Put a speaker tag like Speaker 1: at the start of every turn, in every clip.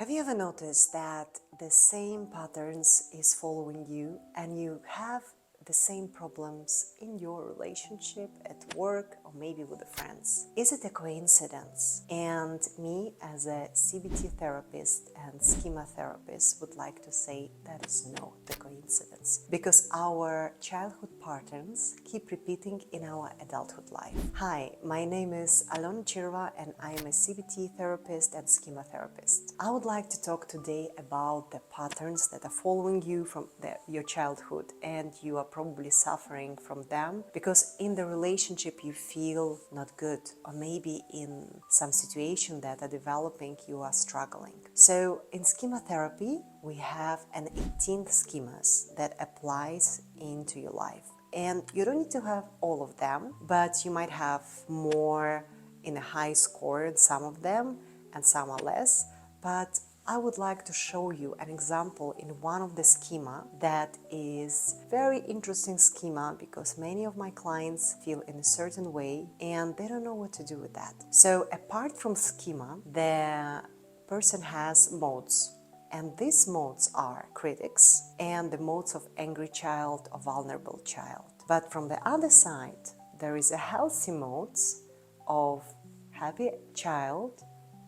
Speaker 1: Have you ever noticed that the same patterns is following you and you have the same problems in your relationship, at work, or maybe with the friends? Is it a coincidence? And me, as a CBT therapist and schema therapist, would like to say that is not a coincidence, because our childhood patterns keep repeating in our adulthood life. Hi, my name is Alona Chirva and I am a CBT therapist and schema therapist. I would like to talk today about the patterns that are following you from your childhood, and you are probably suffering from them because in the relationship you feel not good, or maybe in some situation that are developing you are struggling. So in schema therapy we have an 18th schemas that applies into your life, and you don't need to have all of them, but you might have more in a high score in some of them and some are less. But I would like to show you an example in one of the schema that is very interesting schema, because many of my clients feel in a certain way and they don't know what to do with that. So apart from schema, the person has modes. And these modes are critics and the modes of angry child or vulnerable child. But from the other side, there is a healthy modes of happy child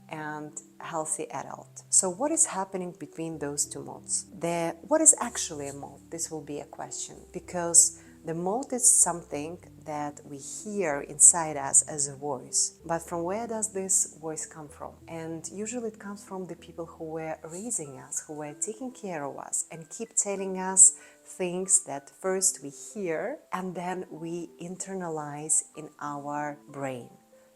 Speaker 1: and healthy adult. So what is happening between those two modes? What is actually a mode? This will be a question, because the mode is something that we hear inside us as a voice. But from where does this voice come from? And usually it comes from the people who were raising us, who were taking care of us and keep telling us things that first we hear and then we internalize in our brain.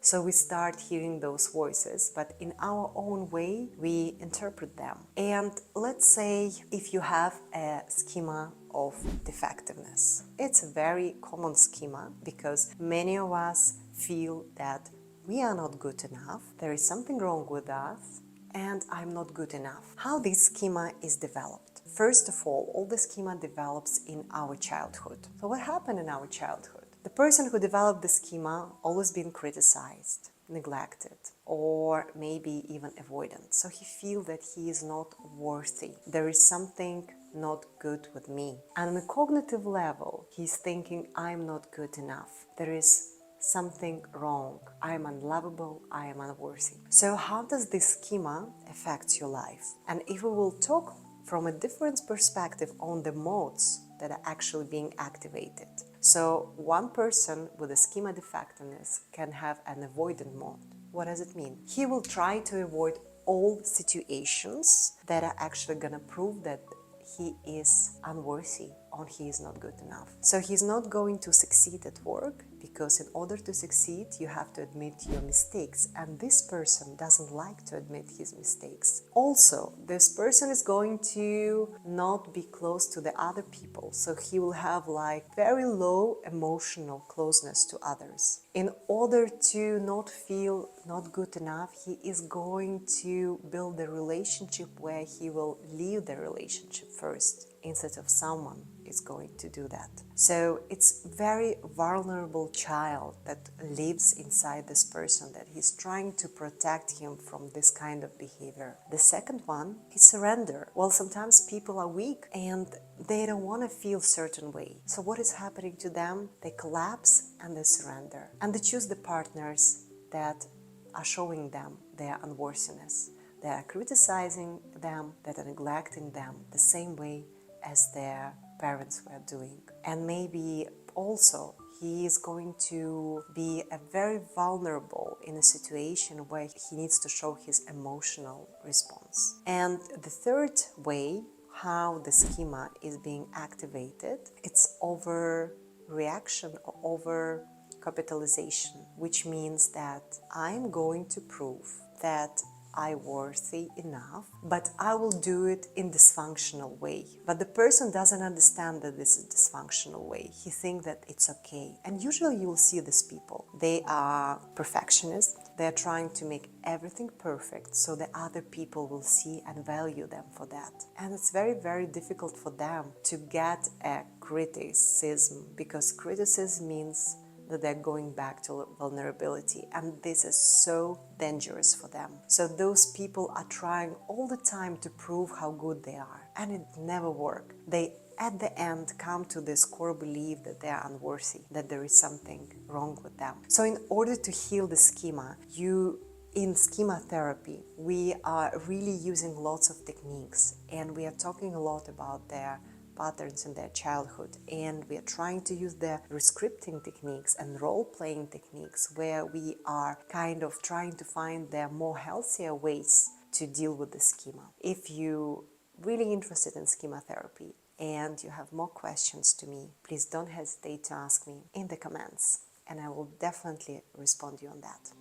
Speaker 1: So we start hearing those voices, but in our own way, we interpret them. And let's say if you have a schema of defectiveness. It's a very common schema because many of us feel that we are not good enough, there is something wrong with us, and I'm not good enough. How this schema is developed? First of all the schema develops in our childhood. So what happened in our childhood? The person who developed the schema always been criticized, neglected, or maybe even avoidant. So he feels that he is not worthy. There is something not good with me. And on a cognitive level, he's thinking, I'm not good enough. There is something wrong. I am unlovable, I am unworthy. So how does this schema affect your life? And if we will talk from a different perspective on the modes that are actually being activated. So one person with a schema defectiveness can have an avoidant mode. What does it mean? He will try to avoid all situations that are actually going to prove that he is unworthy or he is not good enough. So he's not going to succeed at work, because in order to succeed you have to admit your mistakes, and this person doesn't like to admit his mistakes. Also, this person is going to not be close to the other people, so he will have like very low emotional closeness to others. In order to not feel not good enough, he is going to build a relationship where he will leave the relationship first instead of someone is going to do that. So it's very vulnerable child that lives inside this person, that he's trying to protect him from this kind of behavior. The second one is surrender. Well, sometimes people are weak and they don't want to feel certain way. So what is happening to them? They collapse and they surrender. And they choose the partners that are showing them their unworthiness. They are criticizing them, that are neglecting them the same way as their parents were doing. And maybe also he is going to be a very vulnerable in a situation where he needs to show his emotional response. And the third way how the schema is being activated, it's overreaction or over capitalization, which means that I'm going to prove that I'm worthy enough, but I will do it in dysfunctional way. But the person doesn't understand that this is dysfunctional way. He thinks that it's okay. And usually you will see these people. They are perfectionists. They're trying to make everything perfect so the other people will see and value them for that. And it's very, very difficult for them to get a criticism, because criticism means that they're going back to vulnerability, and this is so dangerous for them. So those people are trying all the time to prove how good they are, and it never works. They at the end come to this core belief that they are unworthy, that there is something wrong with them. So in order to heal the schema, in schema therapy, we are really using lots of techniques, and we are talking a lot about their patterns in their childhood, and we are trying to use the rescripting techniques and role-playing techniques where we are kind of trying to find their more healthier ways to deal with the schema. If you really interested in schema therapy and you have more questions to me, please don't hesitate to ask me in the comments, and I will definitely respond to you on that.